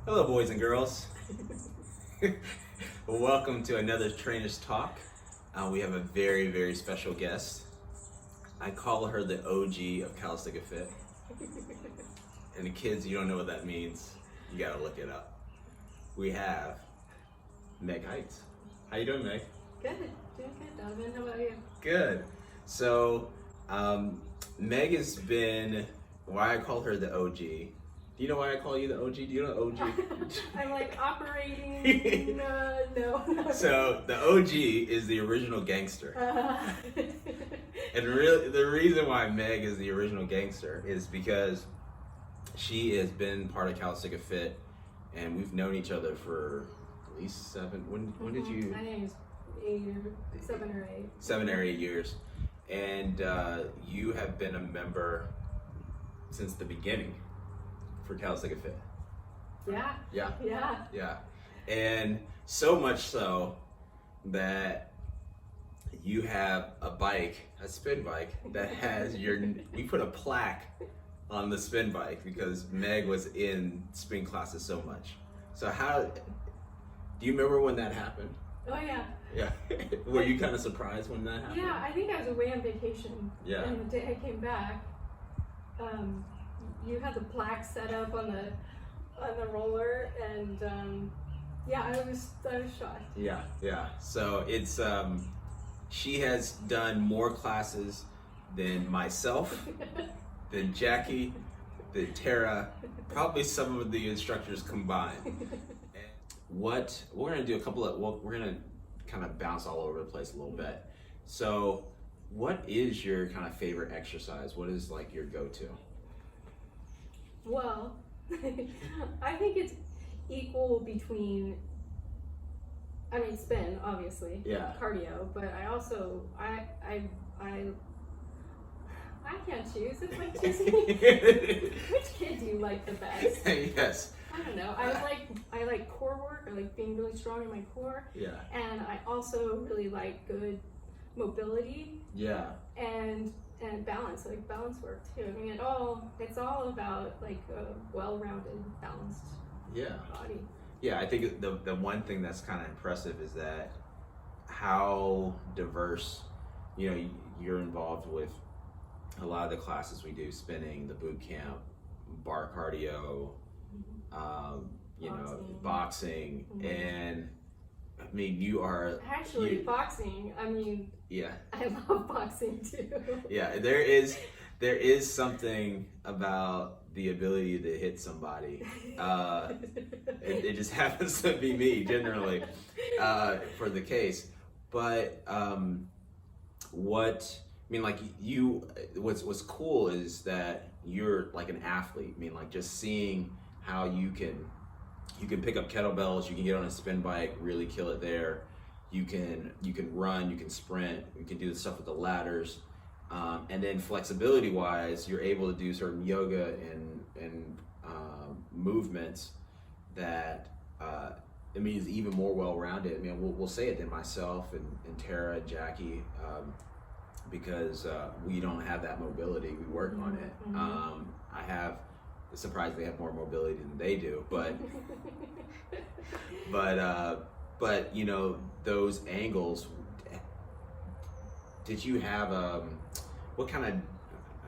Hello, boys and girls. Welcome to another Trainers Talk. We have a very, very special guest. I call her the OG of Calistoga Fit. And the kids, you don't know what that means, you gotta look it up. We have Meg Heitz. How you doing, Meg? Good, doing good, Donovan. How about you? Good. So, Meg has been, why I call her the OG. Do you know why I call you the OG? Do you know OG? I'm like operating. No. So the OG is the original gangster. And really, the reason why Meg is the original gangster is because she has been part of Calistoga Fit, and we've known each other for at least 7. When did you? I think it's 7 or 8. 7 or 8 years, and you have been a member since the beginning for Calistoga Fit. Yeah. And so much so that you have a bike, a spin bike, that has we put a plaque on the spin bike because Meg was in spin classes so much. So do you remember when that happened? Oh yeah. Yeah. Were you kind of surprised when that happened? Yeah, I think I was away on vacation. Yeah. And the day I came back, you had the plaque set up on the roller, and I was shocked. Yeah. So it's she has done more classes than myself, than Jackie, than Tara, probably some of the instructors combined. And we're gonna do we're gonna kind of bounce all over the place a little bit. So what is your kind of favorite exercise? What is like your go-to? Well, I think it's equal between, spin, obviously, cardio, but I also, I can't choose. It's like choosing, which kid do you like the best? Yes. I don't know. I like core work. I like being really strong in my core. Yeah. And I also really like good mobility. Yeah. And balance, like balance work too. I mean, it's all about like a well-rounded, balanced body. Yeah, I think the one thing that's kind of impressive is that how diverse, you're involved with a lot of the classes we do, spinning, the boot camp, bar cardio, boxing, mm-hmm. and I mean, you are actually boxing. I mean, yeah, I love boxing too. Yeah, there is something about the ability to hit somebody. It just happens to be me generally for the case. But what's cool is that you're like an athlete. I mean, like just seeing how you can pick up kettlebells, you can get on a spin bike, really kill it there. You can run, you can sprint, you can do the stuff with the ladders, and then flexibility wise, you're able to do certain yoga and movements that is even more well-rounded. I mean, we'll say it than myself and Tara and Jackie, because we don't have that mobility. We work on it. Mm-hmm. Surprisingly have more mobility than they do, but those angles, did you have what kind of,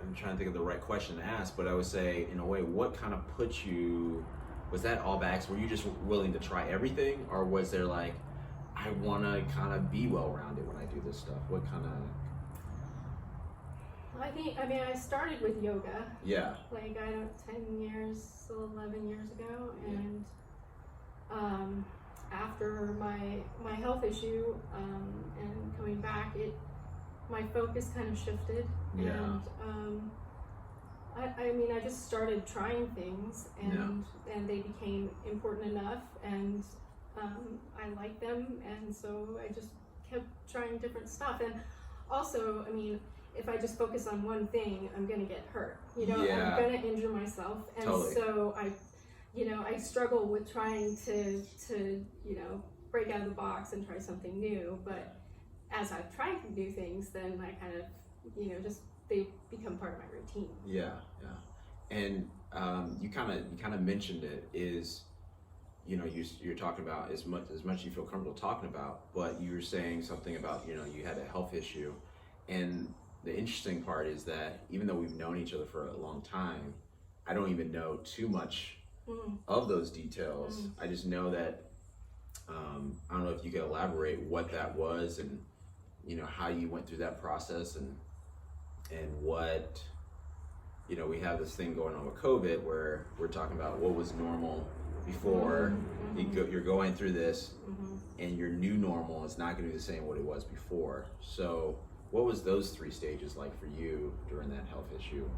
I'm trying to think of the right question to ask, but I would say in a way, what kind of put you, was that all by accident? Were you just willing to try everything, or was there like, I want to kind of be well-rounded when I do this stuff? What kind of? I started with yoga. Yeah. Like 11 years ago, and after my health issue and coming back, my focus kind of shifted. Yeah. And I just started trying things, and they became important enough, and I liked them, and so I just kept trying different stuff. And also, if I just focus on one thing, I'm gonna get hurt. I'm gonna injure myself, and totally. So I struggle with trying to break out of the box and try something new. But as I've tried to do things, then I kind of they become part of my routine. Yeah. And you kind of mentioned it, is you know, you're talking about as much as you feel comfortable talking about, but you were saying something about, you know, you had a health issue. And the interesting part is that even though we've known each other for a long time, I don't even know too much of those details. I just know that, I don't know if you could elaborate what that was, and, you know, how you went through that process, and what, you know, we have this thing going on with COVID where we're talking about what was normal before. You're going through this, and your new normal is not going to be the same what it was before. So what was those 3 stages like for you during that health issue?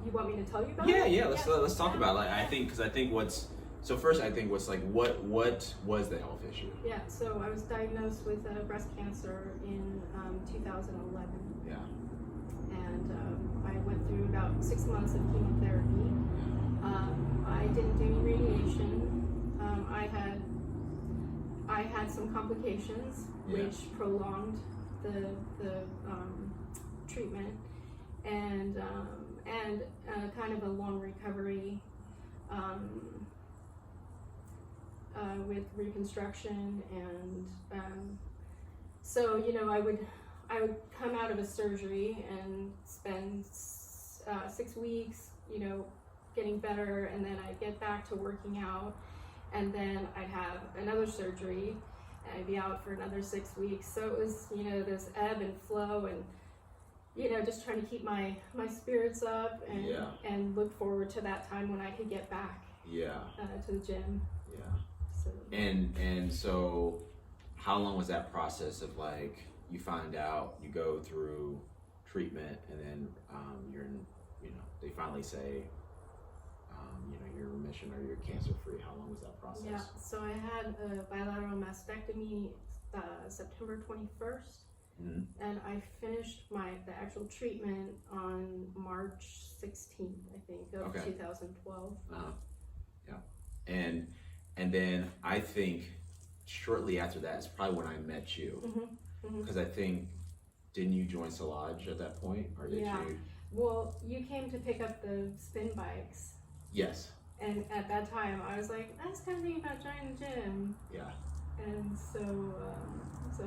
You want me to tell you about Yeah, it? yeah. Let's talk about it. Like, I think what's like what was the health issue? Yeah, so I was diagnosed with breast cancer in 2011. Yeah. And I went through about 6 months of chemotherapy. I didn't do any radiation. I had some complications, which prolonged the treatment, and kind of a long recovery with reconstruction, and so, you know, I would come out of a surgery and spend 6 weeks, you know, getting better, and then I'd get back to working out, and then I'd have another surgery, and I'd be out for another 6 weeks. So it was, you know, this ebb and flow, and, you know, just trying to keep my spirits up, and look forward to that time when I could get back to the gym. Yeah. So. And so how long was that process of, like, you find out, you go through treatment, and then you're in, you know, they finally say, you know, you're in remission or you're cancer free? How long was that process? Yeah, so I had a bilateral mastectomy September 21st, and I finished the actual treatment on March 16th, I think, of 2012. Yeah, and then I think shortly after that is probably when I met you, because I think, didn't you join Solage at that point, or did you? Well, you came to pick up the spin bikes. Yes. And at that time, I was like, I was kind of thinking about joining the gym. Yeah. And so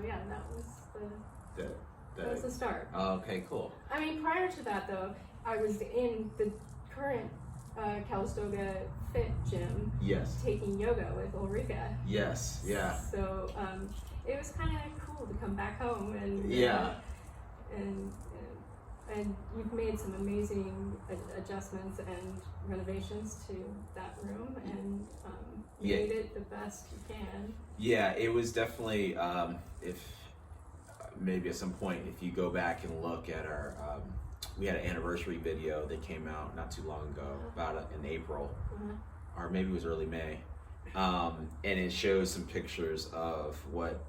yeah, that was the start. Okay, cool. I mean, prior to that, though, I was in the current Calistoga Fit gym. Yes. Taking yoga with Ulrika. Yes. Yeah. So it was kind of cool to come back home, and and you've made some amazing adjustments and renovations to that room, and made it the best you can. Yeah, it was definitely, if maybe at some point, if you go back and look at our, we had an anniversary video that came out not too long ago, about in April, or maybe it was early May, and it shows some pictures of what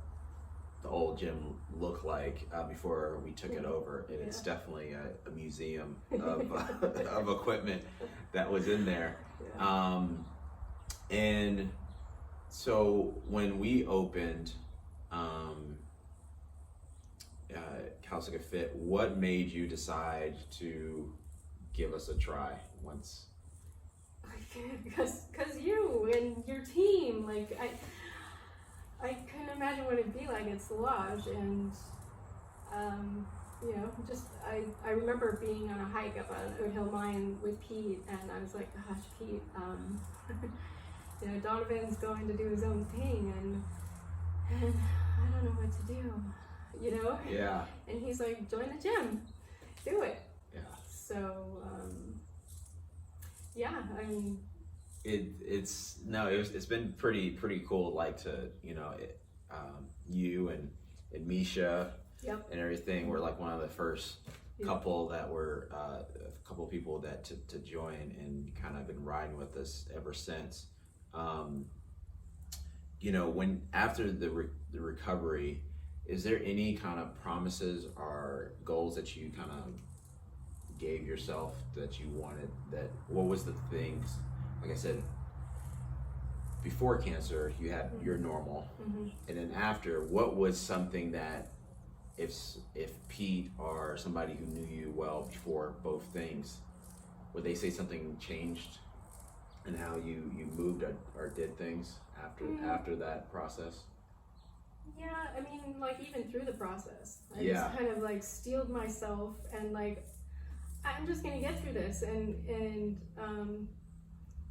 the old gym looked like before we took it over, and it's definitely a museum of equipment that was in there. And so when we opened Calistoga Fit, what made you decide to give us a try once? Because you and your team, like, I couldn't imagine what it'd be like at Solage, and you know, just I remember being on a hike up on Oat Hill Mine with Pete, and I was like, gosh, Pete, you know, Donovan's going to do his own thing, and I don't know what to do, you know? Yeah. And he's like, join the gym, do it. Yeah. So yeah, I mean, it's been pretty cool, like, to, you know, you and Misha and everything were like one of the first couple that were a couple people that to join, and kind of been riding with us ever since. You know, when after the recovery, is there any kind of promises or goals that you kind of gave yourself that you wanted? That what was the things, like I said, before cancer you had your normal, and then after, what was something that if Pete or somebody who knew you well before both things, would they say something changed and how you moved or did things after that process? Yeah, I mean, like even through the process, I Yeah. just kind of like steeled myself and like, I'm just gonna get through this, and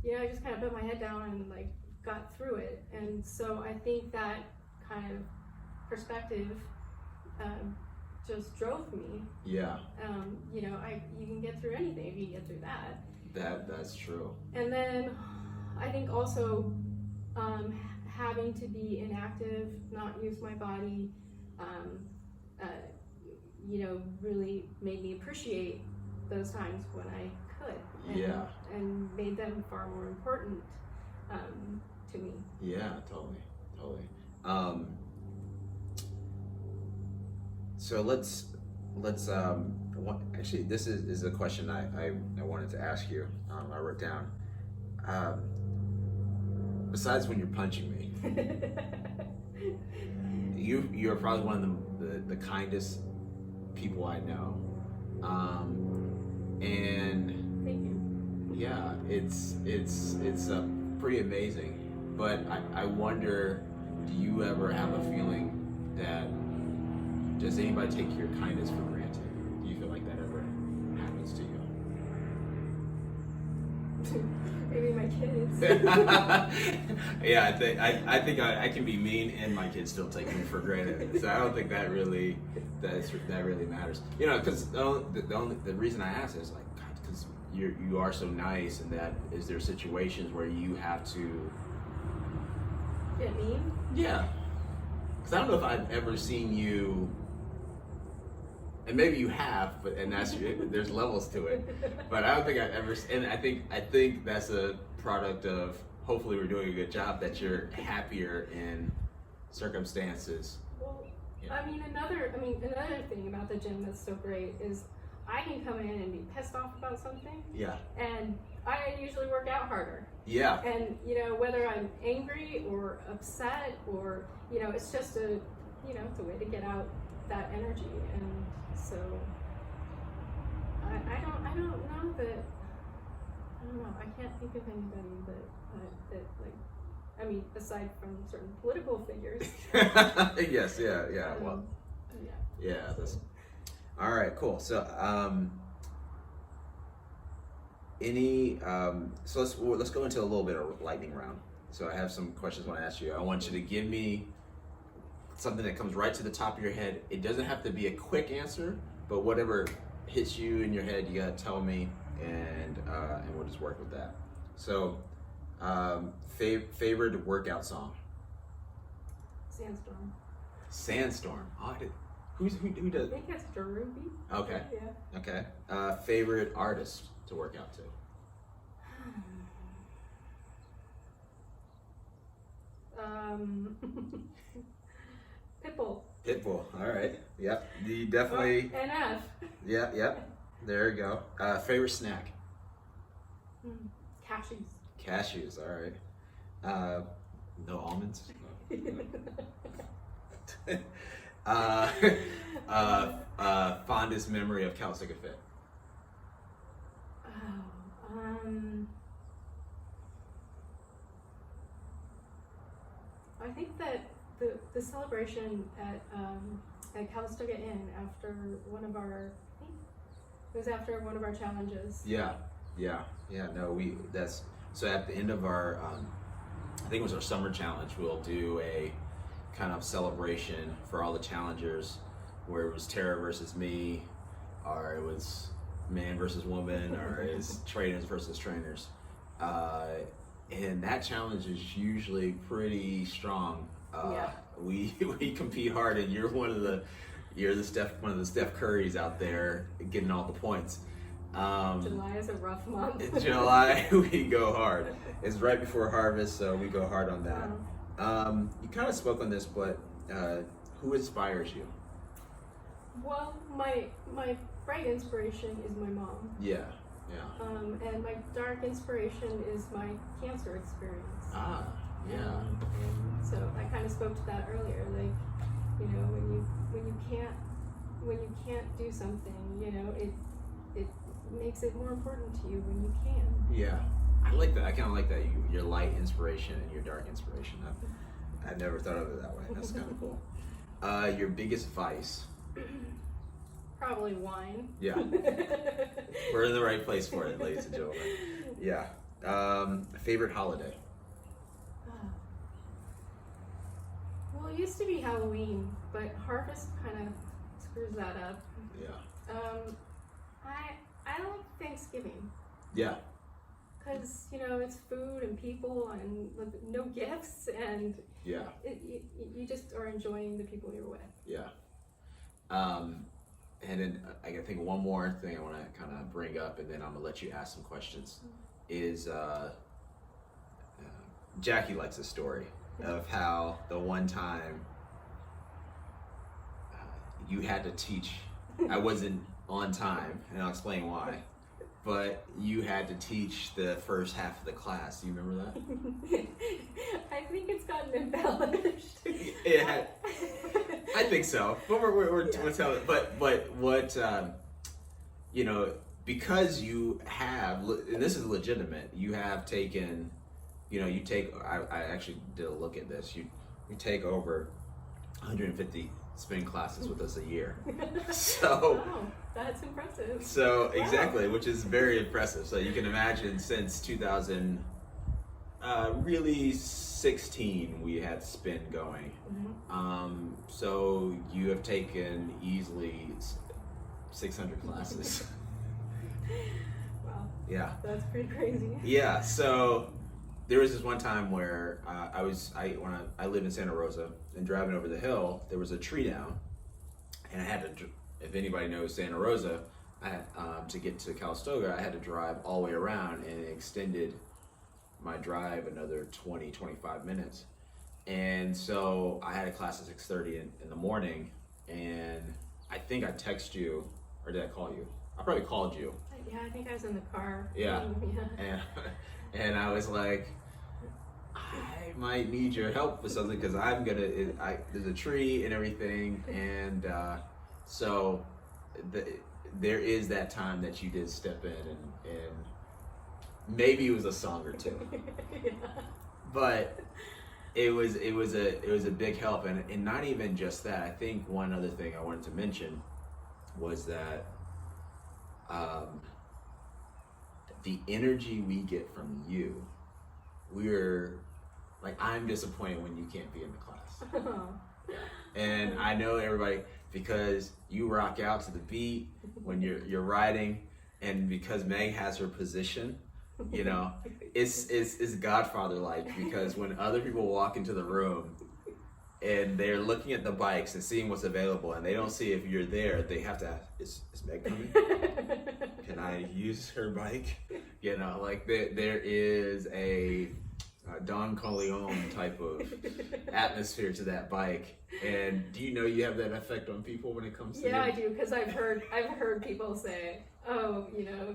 you know, I just kind of put my head down and like got through it. And so I think that kind of perspective just drove me. Yeah. You know, you can get through anything if you get through that. That's true. And then I think also having to be inactive, not use my body, you know, really made me appreciate those times when I could. And made them far more important to me. Yeah, totally. So let's actually, this is a question I wanted to ask you. I wrote down. Besides when you're punching me, you're probably one of the kindest people I know. And thank you. Yeah, it's pretty amazing. But I wonder, do you ever have a feeling that, does anybody take your kindness for granted? Do you feel like that ever happens to you? Maybe my kids. Yeah, I think I can be mean and my kids still take me for granted. So I don't think that really matters. You know, because the reason I ask is like, God, because you are so nice, and that is there situations where you have to Get mean? Yeah, because I don't know if I've ever seen you. And maybe you have, and there's levels to it. But I don't think I've ever. And I think that's a product of, hopefully we're doing a good job, that you're happier in circumstances. Well, Yeah. I mean another thing about the gym that's so great is I can come in and be pissed off about something. Yeah. And I usually work out harder. Yeah. And you know, whether I'm angry or upset, or you know, it's just it's a way to get out that energy. And so I don't know that, I don't know, I can't think of anybody that like, I mean, aside from certain political figures. Yes, yeah. Well, yeah. That's all right. Cool. So, so let's go into a little bit of lightning round. So I have some questions I want to ask you. I want you to give me something that comes right to the top of your head. It doesn't have to be a quick answer, but whatever hits you in your head, you gotta tell me, and we'll just work with that. So, favorite workout song? Sandstorm. Sandstorm. Oh, who does? I think it's Darubi. Okay. Yeah. Okay. Favorite artist to work out to? Pitbull. All right. Yep. You definitely. NF. Yep. There you go. Favorite snack? Cashews. Cashews. All right. No almonds. Fondest memory of Calistoga Fit? I think that the celebration at Calistoga Inn after one of our, challenges. Yeah. No, so at the end of our, I think it was our summer challenge, we'll do a kind of celebration for all the challengers, where it was Tara versus me, or it was man versus woman, or it's trainers versus trainers. And that challenge is usually pretty strong. We compete hard, and you're one of the Steph Currys out there getting all the points. July is a rough month. In July we go hard. It's right before harvest, so we go hard on that. You kind of spoke on this, but who inspires you? Well, my bright inspiration is my mom. Yeah. And my dark inspiration is my cancer experience. Yeah. So I kind of spoke to that earlier. Like, you know, when you can't do something, you know, it makes it more important to you when you can. Yeah. I like that. I kind of like that. Your light inspiration and your dark inspiration. I've never thought of it that way. That's kind of cool. Your biggest vice? Probably wine. Yeah. We're in the right place for it, ladies and gentlemen. Yeah. Favorite holiday? Well, it used to be Halloween, but harvest kind of screws that up. Yeah. I like Thanksgiving. Yeah. Because, it's food and people and no gifts, and yeah, you just are enjoying the people you're with. Yeah. And then I think one more thing I want to kind of bring up, and then I'm going to let you ask some questions, is Jackie likes a story of how the one time you had to teach. I wasn't on time, and I'll explain why. But you had to teach the first half of the class. Do you remember that? I think it's gotten embellished. Yeah, I think so. But we're telling. But what because you have, and this is legitimate. You have taken, you take. I actually did a look at this. You take over 150 spin classes with us a year. So. Wow. That's impressive. So exactly, which is very impressive. So you can imagine since 2016 we had spin going. Mm-hmm. So you have taken easily 600 classes. Wow. Yeah. That's pretty crazy. Yeah. So there was this one time where I lived in Santa Rosa, and driving over the hill, there was a tree down, and I had to. If anybody knows Santa Rosa, I had, to get to Calistoga, I had to drive all the way around, and it extended my drive another 20-25 minutes. And so I had a class at 6:30 in the morning, and I think I texted you, or did I call you? I probably called you. Yeah, I think I was in the car. Yeah. And I was like, I might need your help with something, because there's a tree and everything, and so there is that time that you did step in, and maybe it was a song or two. Yeah. But it was a big help, and not even just that. I think one other thing I wanted to mention was that the energy we get from you, I'm disappointed when you can't be in the class. And I know everybody, because you rock out to the beat when you're riding, and because Meg has her position, it's Godfather like, because when other people walk into the room and they're looking at the bikes and seeing what's available, and they don't see if you're there, they have to ask, is Meg coming? Can I use her bike? There is a Don Corleone type of atmosphere to that bike. And do you know you have that effect on people when it comes to I do, because I've heard people say, oh,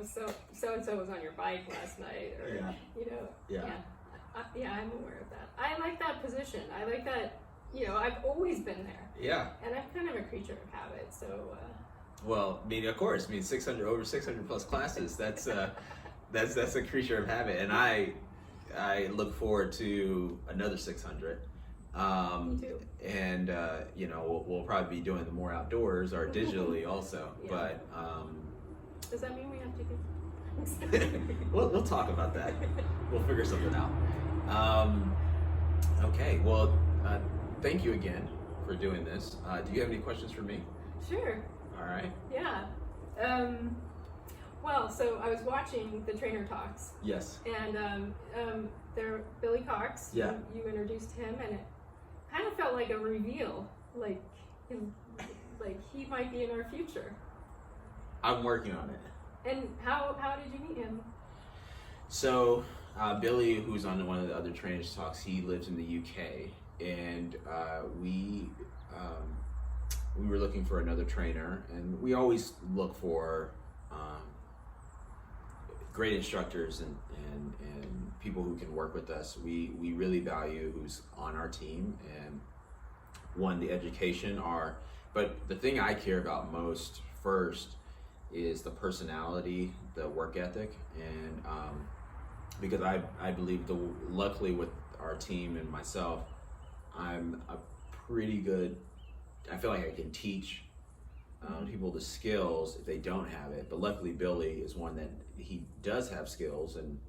so and so was on your bike last night, or I'm aware of that. I like that position. I like that. I've always been there. Yeah. And I'm kind of a creature of habit, so. Well, of course, 600 plus classes. That's a creature of habit, and I look forward to another 600. Me too. And we'll probably be doing the more outdoors or digitally also. Yeah. But does that mean we have to get? we'll talk about that. We'll figure something out. Okay. Well, thank you again for doing this. Do you have any questions for me? Sure. All right. Yeah. Well, so I was watching the trainer talks. Yes. And there, Billy Cox. Yeah. You introduced him, and it kind of felt like a reveal, like he might be in our future. I'm working on it. And how did you meet him? So Billy, who's on one of the other trainers talks, he lives in the UK, and we were looking for another trainer, and we always look for great instructors and people who can work with us. We really value who's on our team, and the education but the thing I care about most first is the personality, the work ethic, and because I believe luckily with our team and myself, I'm a pretty good, I feel like I can teach people the skills if they don't have it. But luckily Billy is one that he does have skills, and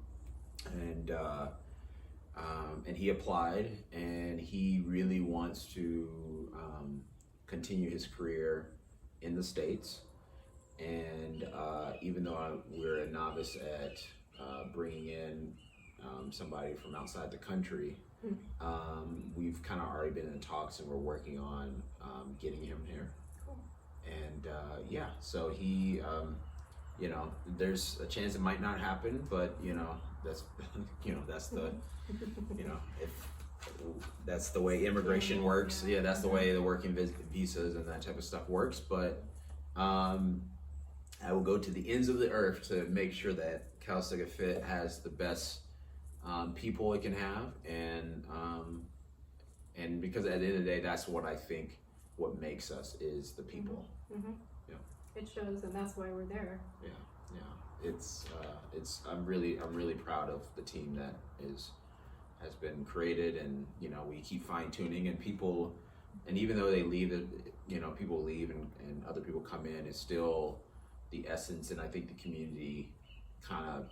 he applied, and he really wants to continue his career in the States. And even though we're a novice at bringing in somebody from outside the country, we've kind of already been in talks, and we're working on getting him here. Cool. And so he, there's a chance it might not happen, but that's that's the if that's the way immigration works. Yeah, that's the way the working visas and that type of stuff works. But I will go to the ends of the earth to make sure that Calistoga Fit has the best people it can have, and because at the end of the day, that's what I think what makes us is the people. Mm-hmm. Yeah, it shows, and that's why we're there. Yeah. It's I'm really proud of the team that has been created, and we keep fine tuning, and people, and even though they leave, people leave and other people come in, it's still the essence, and I think the community kind of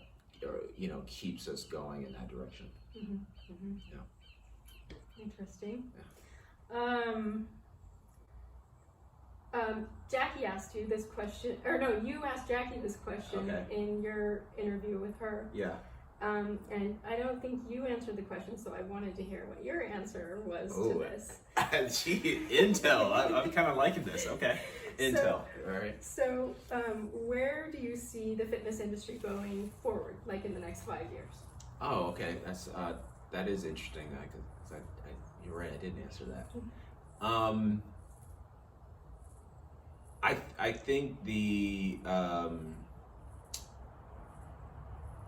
keeps us going in that direction. Mm-hmm. Mm-hmm. Yeah. Interesting. Yeah. Jackie asked you this question, or no, you asked Jackie this question in your interview with her. Yeah. And I don't think you answered the question, so I wanted to hear what your answer was to this. Intel. I'm kind of liking this. Okay. Intel. All right. So, where do you see the fitness industry going forward, like in the next 5 years? Oh, okay. That is interesting. You're right. I didn't answer that.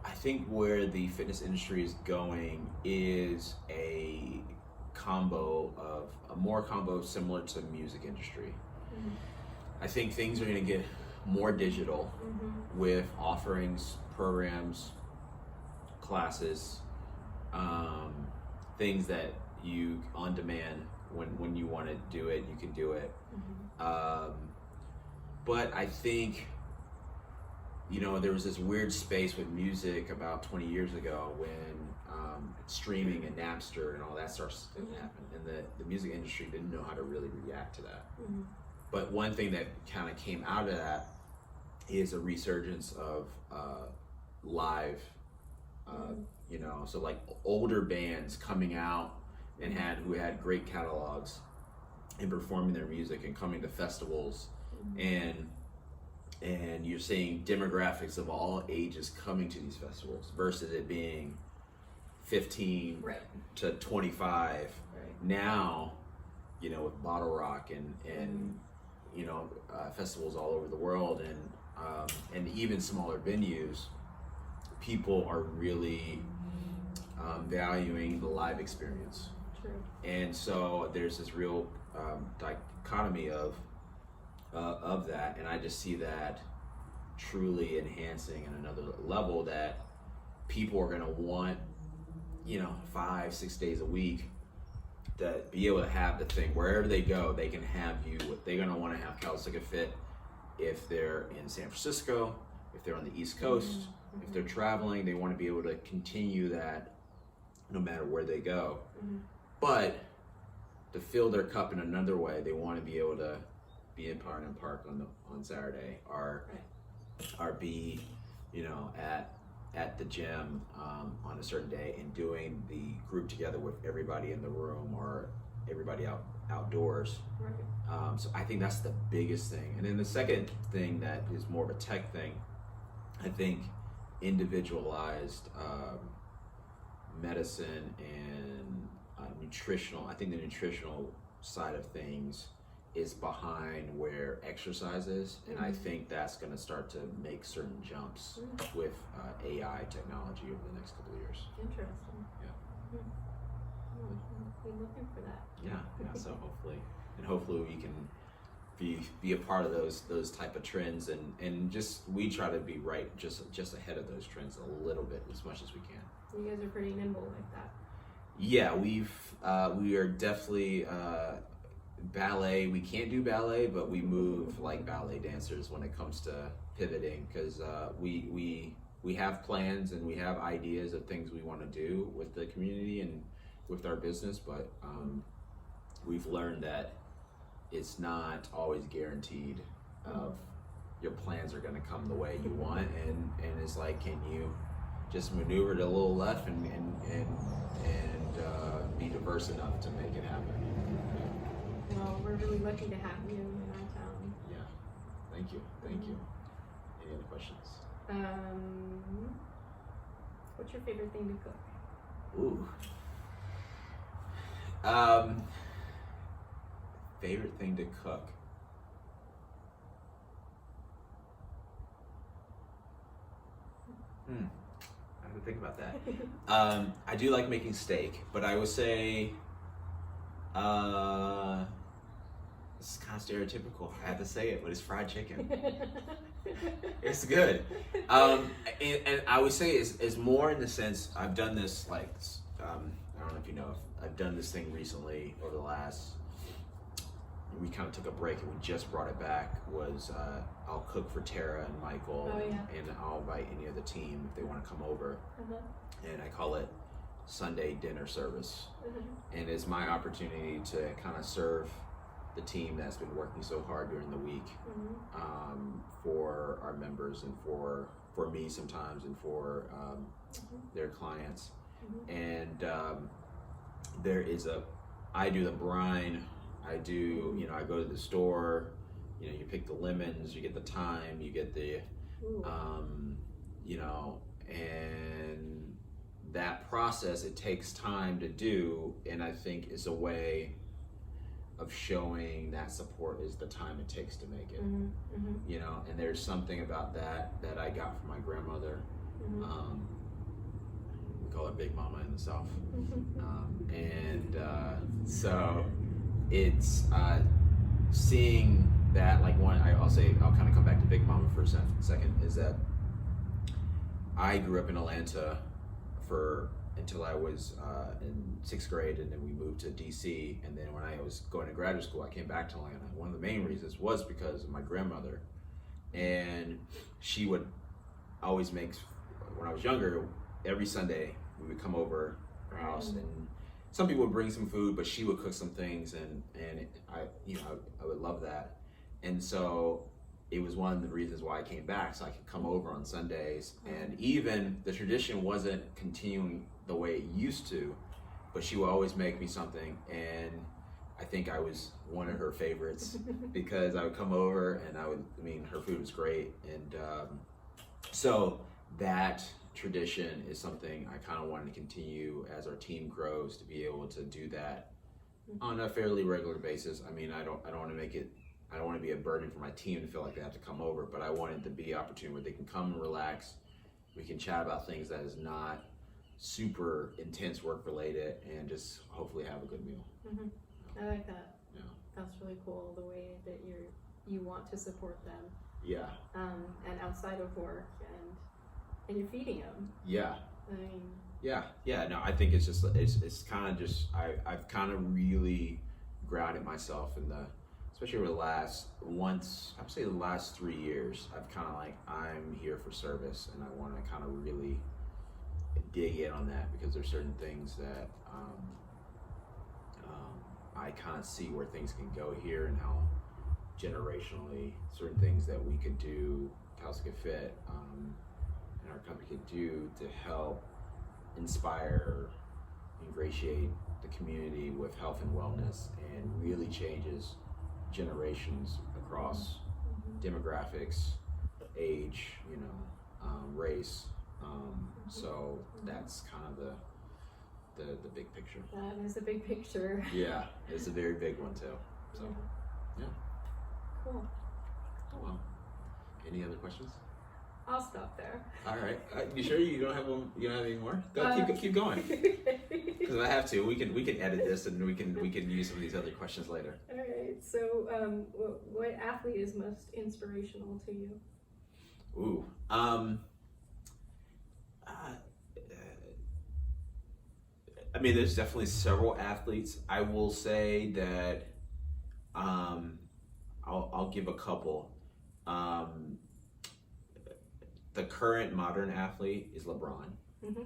I think where the fitness industry is going is a more combo similar to the music industry. Mm-hmm. I think things are going to get more digital with offerings, programs, classes, things that you on demand when you want to do it, you can do it. Mm-hmm. But I think, there was this weird space with music about 20 years ago when streaming and Napster and all that starts to happen, and the music industry didn't know how to really react to that. Mm-hmm. But one thing that kind of came out of that is a resurgence of live, so like older bands coming out and who had great catalogs and performing their music and coming to festivals. And you're seeing demographics of all ages coming to these festivals versus it being 15 to 25. Right. Now, with Bottle Rock and festivals all over the world, and even smaller venues, people are really valuing the live experience. True. And so there's this real dichotomy of that, and I just see that truly enhancing in another level, that people are going to want 5-6 days a week to be able to have the thing wherever they go. They can have they're going to want to have Calistoga Fit if they're in San Francisco, if they're on the East Coast, if they're traveling. They want to be able to continue that no matter where they go. But to fill their cup in another way, they want to be able to be in Parnham Park on Saturday, or be at the gym on a certain day and doing the group together with everybody in the room or everybody outdoors. Right. So I think that's the biggest thing. And then the second thing that is more of a tech thing, I think individualized medicine and nutritional. I think the nutritional side of things is behind where exercise is, and I think that's going to start to make certain jumps with AI technology over the next couple of years. Interesting. Yeah. We're looking for that. Yeah. So hopefully we can be a part of those type of trends, and just we try to be right just ahead of those trends a little bit, as much as we can. You guys are pretty nimble like that. Yeah, we are definitely ballet. We can't do ballet, but we move like ballet dancers when it comes to pivoting, because we have plans and we have ideas of things we want to do with the community and with our business, but we've learned that it's not always guaranteed of your plans are going to come the way you want, and it's like, can you just maneuver it a little left and be diverse enough to make it happen. Well, we're really lucky to have you in our town. Yeah, thank you. Any other questions? What's your favorite thing to cook? Ooh. Favorite thing to cook. I have to think about that. I do like making steak, but I would say this is kind of stereotypical. I have to say it, but it's fried chicken. It's good. And I would say it's more in the sense, I've done this like, I don't know if you know, I've done this thing recently over the last, we kind of took a break and we just brought it back, was I'll cook for Tara and Michael, and I'll invite any of the team if they want to come over. And I call it Sunday dinner service. And it's my opportunity to kind of serve the team that's been working so hard during the week, for our members and for me sometimes, and for their clients. And there is I do the brine. I do, I go to the store, you pick the lemons, you get the thyme, you get the, and that process, it takes time to do, and I think is a way of showing that support is the time it takes to make it, and there's something about that I got from my grandmother. We call her Big Mama in the South. So it's seeing that, like, I'll kind of come back to Big Mama for a second, is that I grew up in Atlanta until I was in 6th grade, and then we moved to DC, and then when I was going to graduate school, I came back to Atlanta. One of the main reasons was because of my grandmother, and she would always make, when I was younger, every Sunday we would come over her house, and some people would bring some food, but she would cook some things, and I would love that. And so it was one of the reasons why I came back, so I could come over on Sundays. And even the tradition wasn't continuing the way it used to, but she would always make me something, and I think I was one of her favorites because I would come over and her food was great. And so that tradition is something I kind of want to continue as our team grows, to be able to do that on a fairly regular basis. I don't want to be a burden for my team to feel like they have to come over, but I want it to be an opportunity where they can come and relax. We can chat about things that is not super intense work related, and just hopefully have a good meal. I like that. Yeah. That's really cool, the way that you want to support them. Yeah. And outside of work, and you're feeding them. Yeah. Yeah. No, I think it's kind of just, I've kind of really grounded myself in especially over the last 3 years, I've kind of I'm here for service, and I want to kind of really dig in on that, because there's certain things that I kind of see where things can go here, and how generationally certain things that we could do, Calistoga Fit, and our company could do to help inspire, ingratiate the community with health and wellness, and really changes generations across demographics, age, race. So that's kind of the big picture. That is a big picture. Yeah, it's a very big one too. So, yeah. Cool. Oh, well. Any other questions? I'll stop there. All right. You sure you don't have one? You don't have any more? Go, keep going. Because I have to. We can edit this, and we can use some of these other questions later. All right. So, what athlete is most inspirational to you? Ooh. I mean, there's definitely several athletes. I will say that I'll give a couple. The current modern athlete is LeBron. Mm-hmm.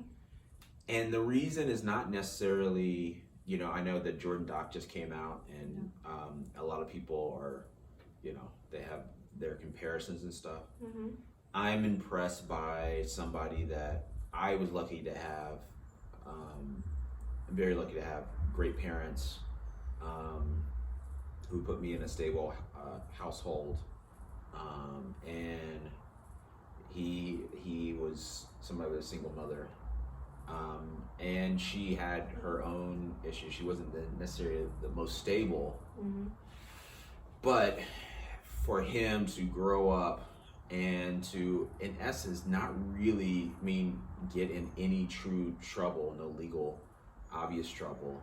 And the reason is not necessarily, you know, I know that Jordan Doc just came out, and a lot of people are, you know, they have their comparisons and stuff. Mm-hmm. I'm impressed by somebody that I was lucky to have. I'm very lucky to have great parents who put me in a stable household, and he was somebody with a single mother, and she had her own issues. She wasn't necessarily the most stable, but for him to grow up and to, in essence, not really, get in any true trouble, no legal, obvious trouble,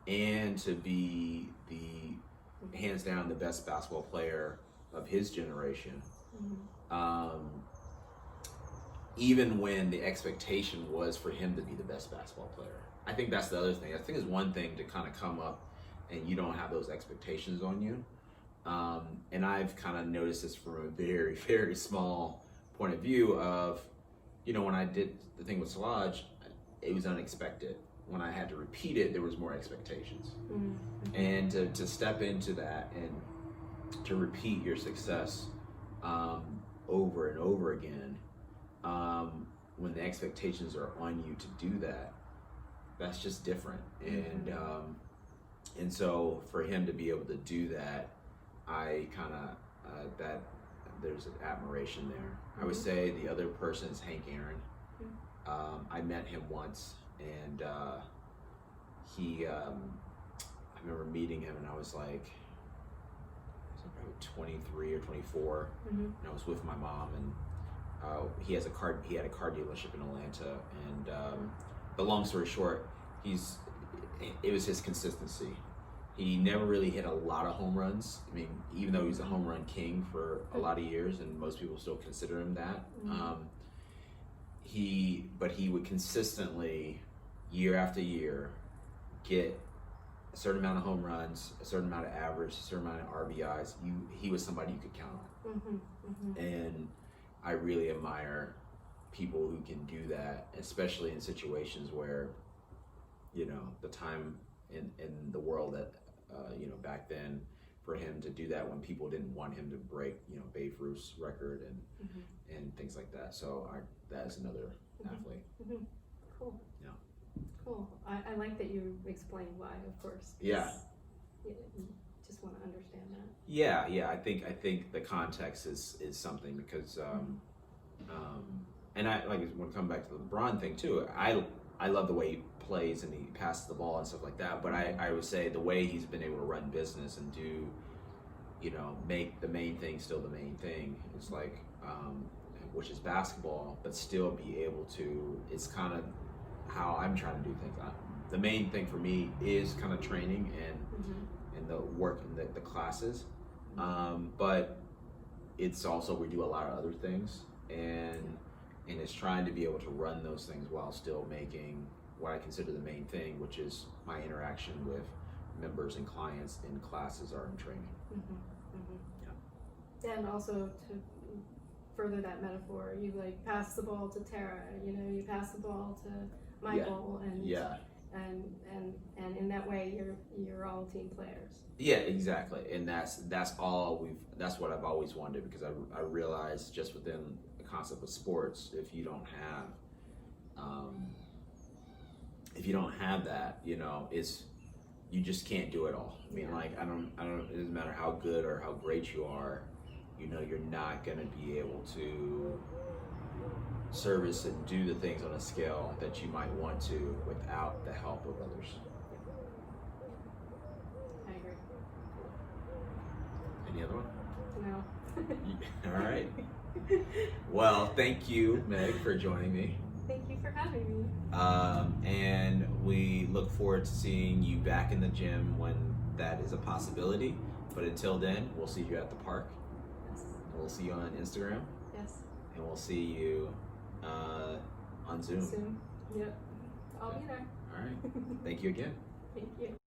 and to be the hands down the best basketball player of his generation, even when the expectation was for him to be the best basketball player. I think that's the other thing. I think it's one thing to kind of come up and you don't have those expectations on you. And I've kind of noticed this from a very, very small point of view of, you know, when I did the thing with Solage, it was unexpected. When I had to repeat it, there was more expectations. And to step into that and to repeat your success over and over again, when the expectations are on you to do that, that's just different. And so for him to be able to do that, I kind of that there's an admiration there. I would say the other person is Hank Aaron. I met him once, and he I remember meeting him, and I was like, probably 23 or 24, and I was with my mom, and he had a car dealership in Atlanta, and but long story short, it was his consistency. He never really hit a lot of home runs. I mean, even though he's a home run king for a lot of years, and most people still consider him that, he would consistently, year after year, get a certain amount of home runs, a certain amount of average, a certain amount of RBIs. He was somebody you could count on. And I really admire people who can do that, especially in situations where, you know, the time in the world that, you know, back then, for him to do that when people didn't want him to break, you know, Babe Ruth's record and things like that. So that is another athlete. Cool. Yeah. Cool. I like that you explained why, of course. Yeah. You just want to understand that. Yeah. I think the context is something, because and I like when coming back to the LeBron thing too. I love the way he plays and he passes the ball and stuff like that. But I would say the way he's been able to run business and do, you know, make the main thing still the main thing. It's like, which is basketball, but still be able to. It's kind of how I'm trying to do things. The main thing for me is kind of training and the work and the classes, but it's also we do a lot of other things, and it's trying to be able to run those things while still making what I consider the main thing, which is my interaction with members and clients in classes or in training. Yeah. And also to further that metaphor, you like pass the ball to Tara, you know, you pass the ball to Michael, and in that way you're all team players. Yeah, exactly. And that's what I've always wanted, because I realized just within the concept of sports, if you don't have that, you know, you just can't do it all. I mean, like, I don't, it doesn't matter how good or how great you are, you know, you're not going to be able to service and do the things on a scale that you might want to without the help of others. I agree. Any other one? No. All right. Well, thank you, Meg, for joining me. Thank you for having me. And we look forward to seeing you back in the gym when that is a possibility. But until then, we'll see you at the park. Yes. We'll see you on Instagram. Yes. And we'll see you on Zoom. Soon. Yep. I'll be there. All All right. Thank you again. Thank you.